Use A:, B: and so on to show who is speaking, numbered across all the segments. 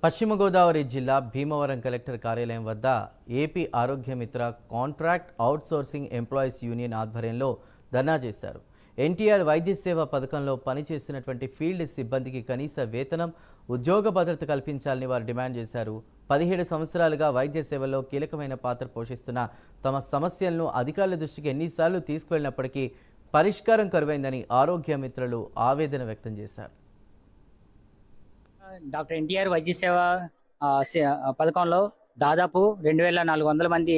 A: పశ్చిమ గోదావరి జిల్లా భీమవరం కలెక్టర్ కార్యాలయం వద్ద ఏపీ ఆరోగ్య మిత్ర కాంట్రాక్ట్ అవుట్సోర్సింగ్ ఎంప్లాయీస్ యూనియన్ ఆధ్వర్యంలో ధర్నా చేశారు. ఎన్టీఆర్ వైద్య సేవ పథకంలో పనిచేస్తున్నటువంటి ఫీల్డ్ సిబ్బందికి కనీస వేతనం, ఉద్యోగ భద్రత కల్పించాలని వారు డిమాండ్ చేశారు. 17 సంవత్సరాలుగా వైద్య సేవల్లో కీలకమైన పాత్ర పోషిస్తున్న తమ సమస్యలను అధికారుల దృష్టికి ఎన్నిసార్లు తీసుకువెళ్ళినప్పటికీ పరిష్కారం కరువైందని ఆరోగ్య మిత్రులు ఆవేదన వ్యక్తం చేశారు.
B: డాక్టర్ ఎన్టీఆర్ వైద్య సేవ పథకంలో దాదాపు 2400 మంది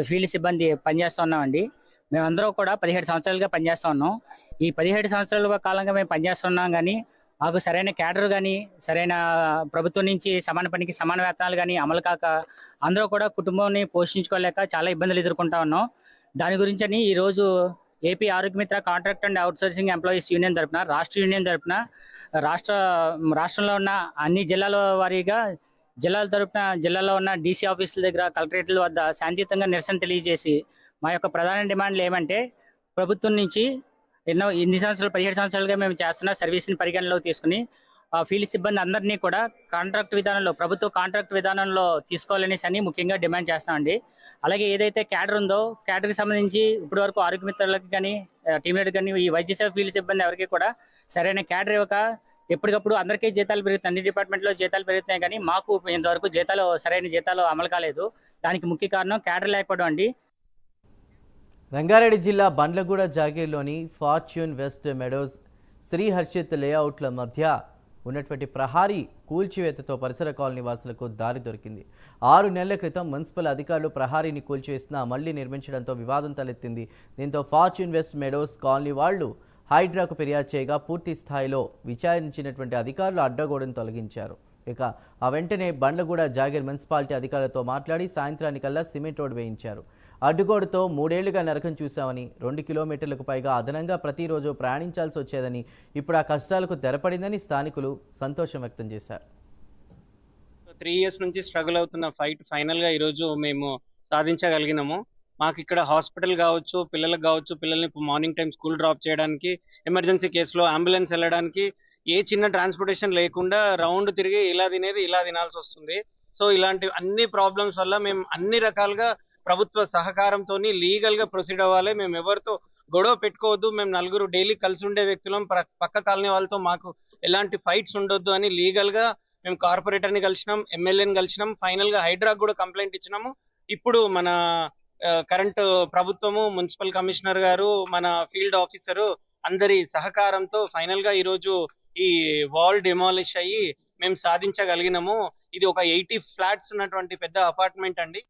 B: ఫీల్డ్ సిబ్బంది పనిచేస్తున్నామండి. మేమందరం కూడా 17 సంవత్సరాలుగా పనిచేస్తూ ఉన్నాం. ఈ 17 సంవత్సరాల కాలంగా మేము పనిచేస్తున్నాం, కానీ మాకు సరైన క్యాడర్ కానీ, సరైన ప్రభుత్వం నుంచి సమాన పనికి సమాన వేతనాలు కానీ అమలు కాక అందరూ కూడా కుటుంబాన్ని పోషించుకోలేక చాలా ఇబ్బందులు ఎదుర్కొంటా ఉన్నాం. దాని గురించని ఈరోజు ఏపీ ఆరోగ్య మిత్ర contract and outsourcing employees union తరపున, రాష్ట్ర యూనియన్ తరపున రాష్ట్రంలో ఉన్న అన్ని జిల్లాల వారీగా జిల్లాల తరపున జిల్లాలో ఉన్న డీసీ ఆఫీసుల దగ్గర, కలెక్టరేట్ల వద్ద శాంతియుతంగా నిరసన తెలియజేసి మా యొక్క ప్రధాన డిమాండ్లు ఏమంటే, ప్రభుత్వం నుంచి ఇన్ని సంవత్సరాలు 17 సంవత్సరాలుగా మేము చేస్తున్న సర్వీస్ని పరిగణలోకి తీసుకుని ఫీల్డ్ సిబ్బంది అందరినీ కూడా కాంట్రాక్ట్ విధానంలో, ప్రభుత్వ కాంట్రాక్ట్ విధానంలో తీసుకోవాలనేసి అని ముఖ్యంగా డిమాండ్ చేస్తామండి. అలాగే ఏదైతే క్యాడర్ ఉందో, క్యాడర్కి సంబంధించి ఇప్పటి వరకు ఆరోగ్య మిత్రులకు కానీ, టీమ్ లీడర్ కానీ, ఈ వైద్య సేవ ఫీల్డ్ సిబ్బంది ఎవరికి కూడా సరైన క్యాడర్ ఇవ్వక ఎప్పటికప్పుడు అందరికీ జీతాలు పెరుగుతున్నాయి, అన్ని డిపార్ట్మెంట్లో జీతాలు పెరుగుతున్నాయి, కానీ మాకు ఇంతవరకు సరైన జీతాలు అమలు కాలేదు. దానికి ముఖ్య కారణం క్యాడర్ లేకపోవడం అండి.
A: రంగారెడ్డి జిల్లా బండ్లగూడ జాగీర్లోని fortune west meadows Shri Harshith లేఅవుట్ల మధ్య ఉన్నటువంటి ప్రహారీ కూల్చివేతతో పరిసర కాలనీ వాసులకు దారి దొరికింది. 6 నెలల క్రితం మున్సిపల్ అధికారులు ప్రహారీని కూల్చివేసినా మళ్లీ నిర్మించడంతో వివాదం తలెత్తింది. దీంతో ఫార్చ్యూన్ వెస్ట్ మెడోస్ కాలనీ వాళ్లు హైడ్రాకు ఫిర్యాదు చేయగా పూర్తి స్థాయిలో విచారించినటువంటి అధికారులు అడ్డగోడను తొలగించారు. ఇక ఆ వెంటనే బండ్లగూడ జాగీర్ మున్సిపాలిటీ అధికారులతో మాట్లాడి సాయంత్రానికల్లా సిమెంట్ రోడ్ వేయించారు. అడ్డుగోడతో 3 ఏళ్లుగా నరకం చూశామని, 2 కిలోమీటర్లకు పైగా అదనంగా ప్రతిరోజు ప్రయాణించాల్సి వచ్చేదని, ఇప్పుడు ఆ కష్టాలకు తెరపడిందని స్థానికులు సంతోషం వ్యక్తం చేశారు.
C: 3 ఇయర్స్ నుంచి స్ట్రగుల్ అవుతున్న ఫైట్ ఫైనల్గా ఈరోజు మేము సాధించగలిగినాము. మాకు ఇక్కడ హాస్పిటల్ కావచ్చు, పిల్లలకు కావచ్చు, పిల్లల్ని మార్నింగ్ టైం స్కూల్ డ్రాప్ చేయడానికి, ఎమర్జెన్సీ కేసులో అంబులెన్స్ వెళ్ళడానికి ఏ చిన్న ట్రాన్స్పోర్టేషన్ లేకుండా రౌండ్ తిరిగి ఇలా తినాల్సి వస్తుంది. సో ఇలాంటి అన్ని ప్రాబ్లమ్స్ వల్ల మేము అన్ని రకాలుగా ప్రభుత్వ సహకారంతో లీగల్ గా ప్రొసీడ్ అవ్వాలి. మేము ఎవరితో గొడవ పెట్టుకోవద్దు, మేము నలుగురు డైలీ కలిసి ఉండే వ్యక్తులం, పక్క కాలనీ వాళ్ళతో మాకు ఎలాంటి ఫైట్స్ ఉండొద్దు అని లీగల్ గా మేము కార్పొరేటర్ ని కలిసినాం, ఎమ్మెల్యేని కలిసినాం, ఫైనల్ గా హైడ్రాక్ కూడా కంప్లైంట్ ఇచ్చినాము. ఇప్పుడు మన కరెంట్ ప్రభుత్వము, మున్సిపల్ కమిషనర్ గారు, మన ఫీల్డ్ ఆఫీసరు అందరి సహకారంతో ఫైనల్ గా ఈరోజు ఈ వాల్ డిమాలిష్ అయ్యి మేము సాధించగలిగినాము. ఇది ఒక 80 ఫ్లాట్స్ ఉన్నటువంటి పెద్ద అపార్ట్మెంట్ అండి.